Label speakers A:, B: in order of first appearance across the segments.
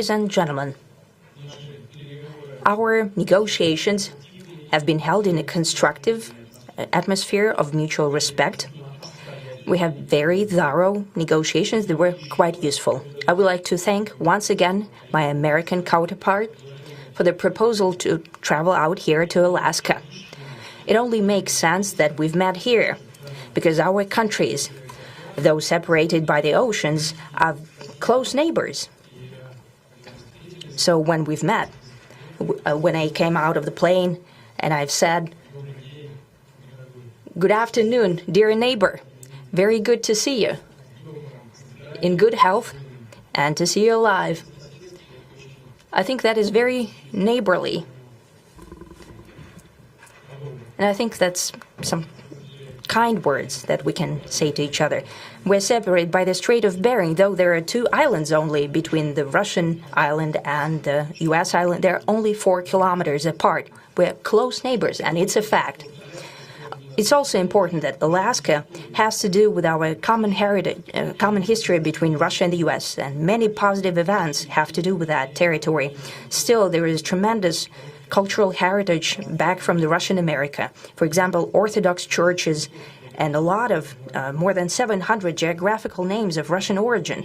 A: Ladies and gentlemen, our negotiations have been held in a constructive atmosphere of mutual respect. We have very thorough negotiations that were quite useful. I would like to thank once again my American counterpart for the proposal to travel out here to Alaska. It only makes sense that we've met here, because our countries, though separated by the oceans, are close neighbors. So when we've met, when I came out of the plane and I've said, "Good afternoon, dear neighbor. Very good to see you. In good health and to see you alive." I think that is very neighborly. And I think that's some kind words that we can say to each other. We're separated by the Strait of Bering, though there are 2 islands only between the Russian island and the U.S. island. They're only 4 kilometers apart. We're close neighbors, and it's a fact. It's also important that Alaska has to do with our common heritage, common history between Russia and the U.S., and many positive events have to do with that territory. Still, there is tremendous cultural heritage back from the Russian America. For example, Orthodox churches and a lot of more than 700 geographical names of Russian origin.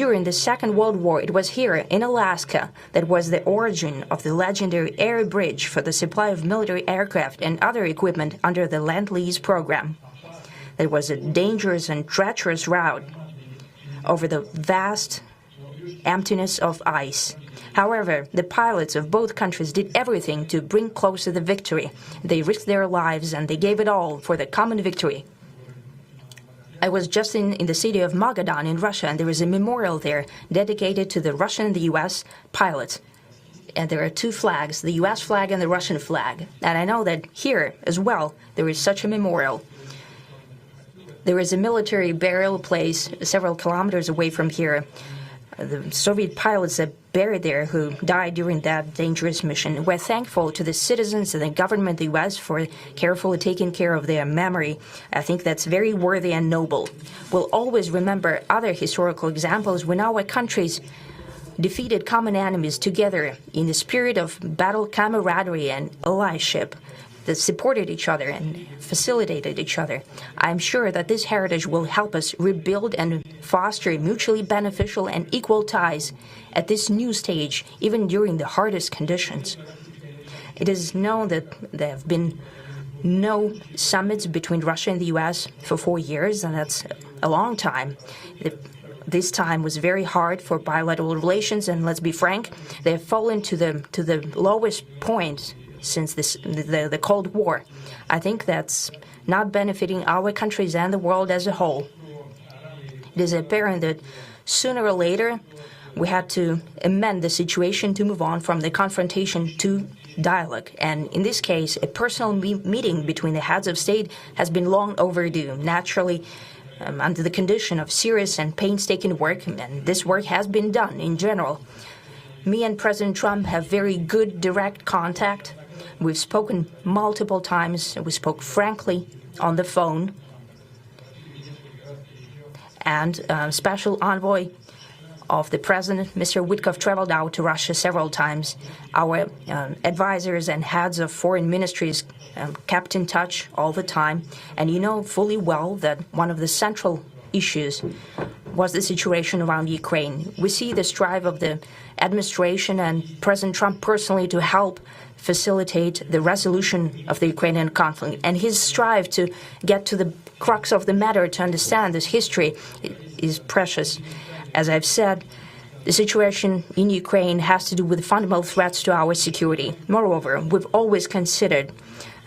A: During the Second World War, it was here in Alaska that was the origin of the legendary air bridge for the supply of military aircraft and other equipment under the Lend-Lease program. It was a dangerous and treacherous route over the vast emptiness of ice. However, the pilots of both countries did everything to bring closer the victory. They risked their lives and they gave it all for the common victory. I was just in the city of Magadan in Russia, and there is a memorial there dedicated to the Russian and the U.S. pilots. And there are 2 flags, the U.S. flag and the Russian flag. And I know that here as well there is such a memorial. There is a military burial place several kilometers away from here. The Soviet pilots that buried there who died during that dangerous mission. We're thankful to the citizens and the government of the U.S. for carefully taking care of their memory. I think that's very worthy and noble. We'll always remember other historical examples when our countries defeated common enemies together in the spirit of battle camaraderie and allyship that supported each other and facilitated each other. I'm sure that this heritage will help us rebuild and foster mutually beneficial and equal ties at this new stage, even during the hardest conditions. It is known that there have been no summits between Russia and the U.S. for 4 years, and that's a long time. This time was very hard for bilateral relations, and let's be frank, they have fallen to the lowest point since the Cold War. I think that's not benefiting our countries and the world as a whole. It is apparent that sooner or later we had to amend the situation to move on from the confrontation to dialogue. And in this case, a personal meeting between the heads of state has been long overdue, naturally under the condition of serious and painstaking work, and this work has been done in general. Me and President Trump have very good direct contact. We've spoken multiple times. We spoke frankly on the phone. And Special Envoy of the President, Mr. Witkoff, traveled out to Russia several times. Our advisors and heads of foreign ministries kept in touch all the time. And you know fully well that one of the central issues was the situation around Ukraine. We see the strive of the administration and President Trump personally to help facilitate the resolution of the Ukrainian conflict. And his strive to get to the crux of the matter, to understand this history, is precious. As I've said, the situation in Ukraine has to do with fundamental threats to our security. Moreover, we've always considered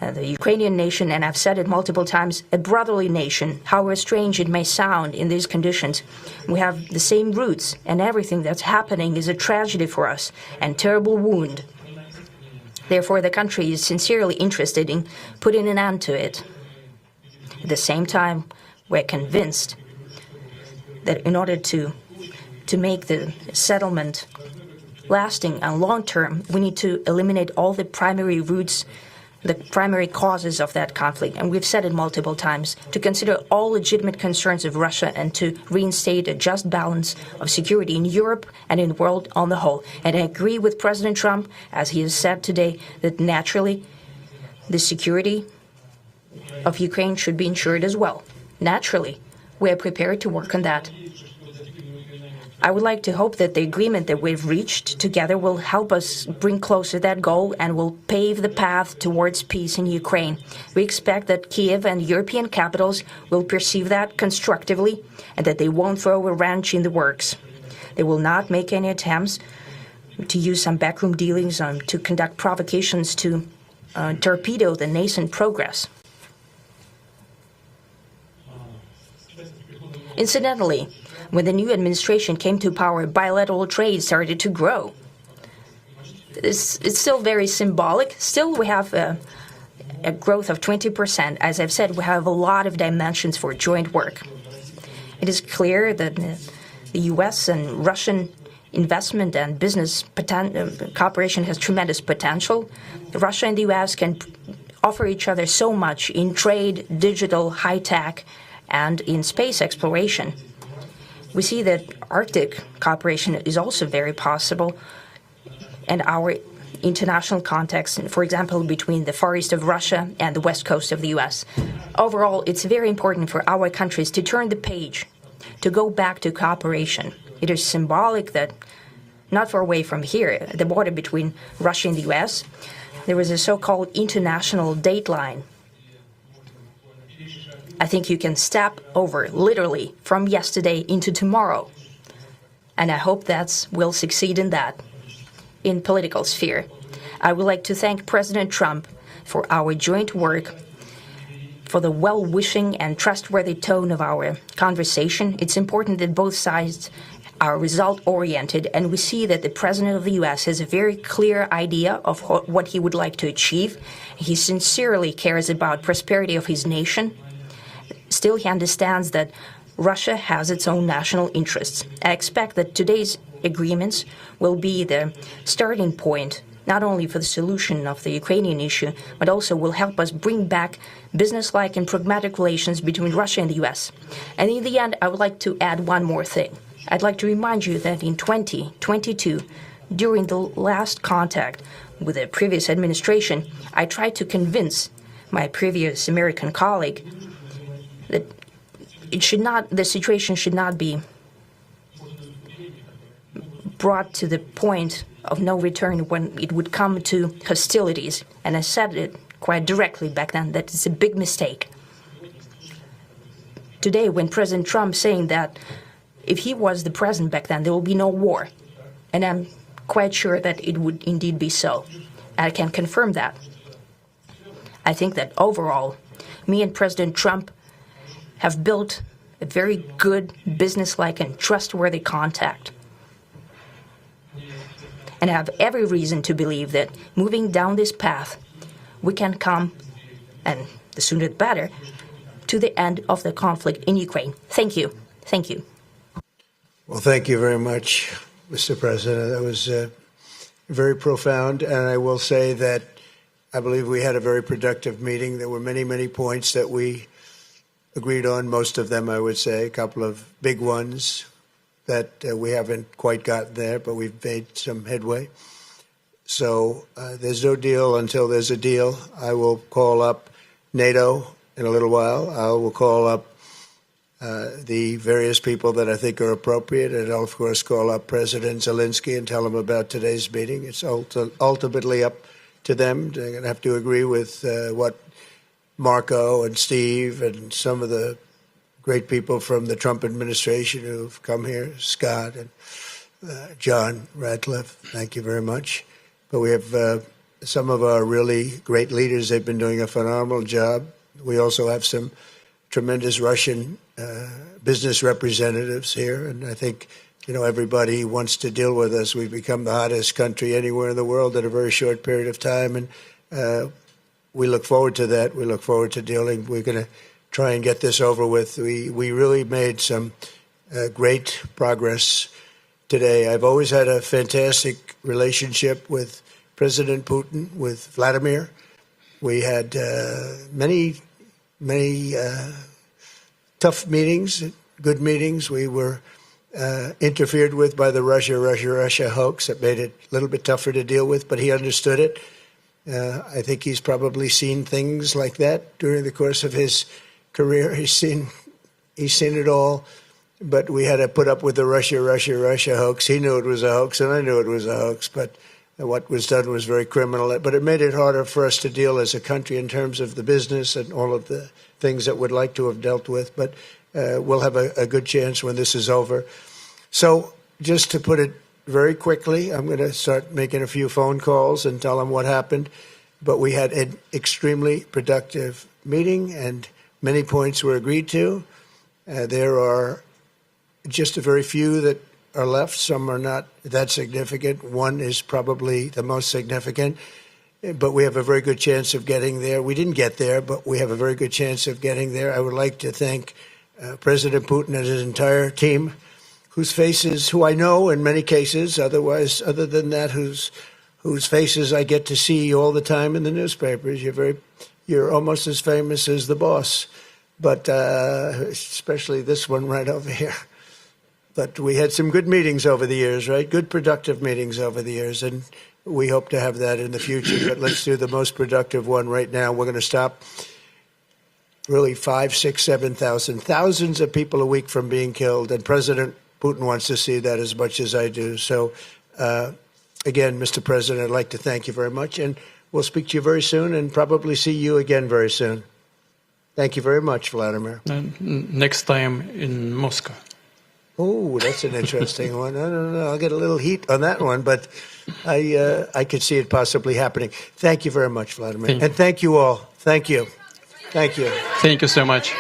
A: the Ukrainian nation, and I've said it multiple times, a brotherly nation. However strange it may sound in these conditions, we have the same roots, and everything that's happening is a tragedy for us and terrible wound. Therefore, the country is sincerely interested in putting an end to it. At the same time, we're convinced that in order to make the settlement lasting and long-term, we need to eliminate all the primary roots the primary causes of that conflict, and we've said it multiple times, to consider all legitimate concerns of Russia and to reinstate a just balance of security in Europe and in the world on the whole. And I agree with President Trump, as he has said today, that naturally the security of Ukraine should be ensured as well. Naturally, we are prepared to work on that. I would like to hope that the agreement that we've reached together will help us bring closer that goal and will pave the path towards peace in Ukraine. We expect that Kiev and European capitals will perceive that constructively and that they won't throw a wrench in the works. They will not make any attempts to use some backroom dealings to conduct provocations to torpedo the nascent progress. Incidentally, when the new administration came to power, bilateral trade started to grow. It's still very symbolic. Still, we have a growth of 20%. As I've said, we have a lot of dimensions for joint work. It is clear that the U.S. and Russian investment and business cooperation has tremendous potential. Russia and the U.S. can offer each other so much in trade, digital, high-tech, and in space exploration. We see that Arctic cooperation is also very possible, and our international context, for example, between the Far East of Russia and the West Coast of the U.S. Overall, it's very important for our countries to turn the page, to go back to cooperation. It is symbolic that not far away from here, at the border between Russia and the U.S., there was a so-called international date line. I think you can step over, literally, from yesterday into tomorrow. And I hope that we'll succeed in that, in political sphere. I would like to thank President Trump for our joint work, for the well-wishing and trustworthy tone of our conversation. It's important that both sides are result-oriented, and we see that the President of the U.S. has a very clear idea of what he would like to achieve. He sincerely cares about prosperity of his nation. Still, he understands that Russia has its own national interests. I expect that today's agreements will be the starting point, not only for the solution of the Ukrainian issue, but also will help us bring back business-like and pragmatic relations between Russia and the U.S. And in the end, I would like to add one more thing. I'd like to remind you that in 2022, during the last contact with the previous administration, I tried to convince my previous American colleague that the situation should not be brought to the point of no return when it would come to hostilities. And I said it quite directly back then that it's a big mistake. Today, when President Trump saying that if he was the president back then, there will be no war. And I'm quite sure that it would indeed be so. I can confirm that. I think that overall, me and President Trump have built a very good, business-like and trustworthy contact. And I have every reason to believe that moving down this path, we can come, and the sooner the better, to the end of the conflict in Ukraine. Thank you. Thank you.
B: Well, thank you very much, Mr. President. That was very profound. And I will say that I believe we had a very productive meeting. There were many, many points that we agreed on, most of them, I would say, a couple of big ones that we haven't quite gotten there, but we've made some headway. So there's no deal until there's a deal. I will call up NATO in a little while. I will call up the various people that I think are appropriate, and I'll, of course, call up President Zelensky and tell him about today's meeting. It's ultimately up to them. They're going to have to agree with what Marco and Steve and some of the great people from the Trump administration who've come here, Scott and John Radcliffe, thank you very much. But we have some of our really great leaders. They've been doing a phenomenal job. We also have some tremendous Russian business representatives here, and I think everybody wants to deal with us. We've become the hottest country anywhere in the world in a very short period of time, and we look forward to that. We look forward to dealing. We're going to try and get this over with. We really made some great progress today. I've always had a fantastic relationship with President Putin, with Vladimir. We had many tough meetings, good meetings. We were interfered with by the Russia hoax. That made it a little bit tougher to deal with, but he understood it. I think he's probably seen things like that during the course of his career. He's seen it all. But we had to put up with the Russia hoax. He knew it was a hoax, and I knew it was a hoax. But what was done was very criminal. But it made it harder for us to deal as a country in terms of the business and all of the things that we'd like to have dealt with. But we'll have a good chance when this is over. So just to put it very quickly, I'm going to start making a few phone calls and tell them what happened. But we had an extremely productive meeting, and many points were agreed to. There are just a very few that are left. Some are not that significant. One is probably the most significant, but we have a very good chance of getting there. We didn't get there, but we have a very good chance of getting there. I would like to thank President Putin and his entire team, whose faces, who I know in many cases, other than that, whose faces I get to see all the time in the newspapers. You're almost as famous as the boss, but especially this one right over here. But we had some good meetings over the years, right? Good, productive meetings over the years, and we hope to have that in the future. But let's do the most productive one right now. We're going to stop really 5, 6, 7,000, thousands of people a week from being killed, and President Putin wants to see that as much as I do. So, again, Mr. President, I'd like to thank you very much, and we'll speak to you very soon and probably see you again very soon. Thank you very much, Vladimir.
C: Next time in Moscow.
B: Oh, that's an interesting one. I don't know. I'll get a little heat on that one, but I could see it possibly happening. Thank you very much, Vladimir. And thank you all. Thank you. Thank you.
C: Thank you so much.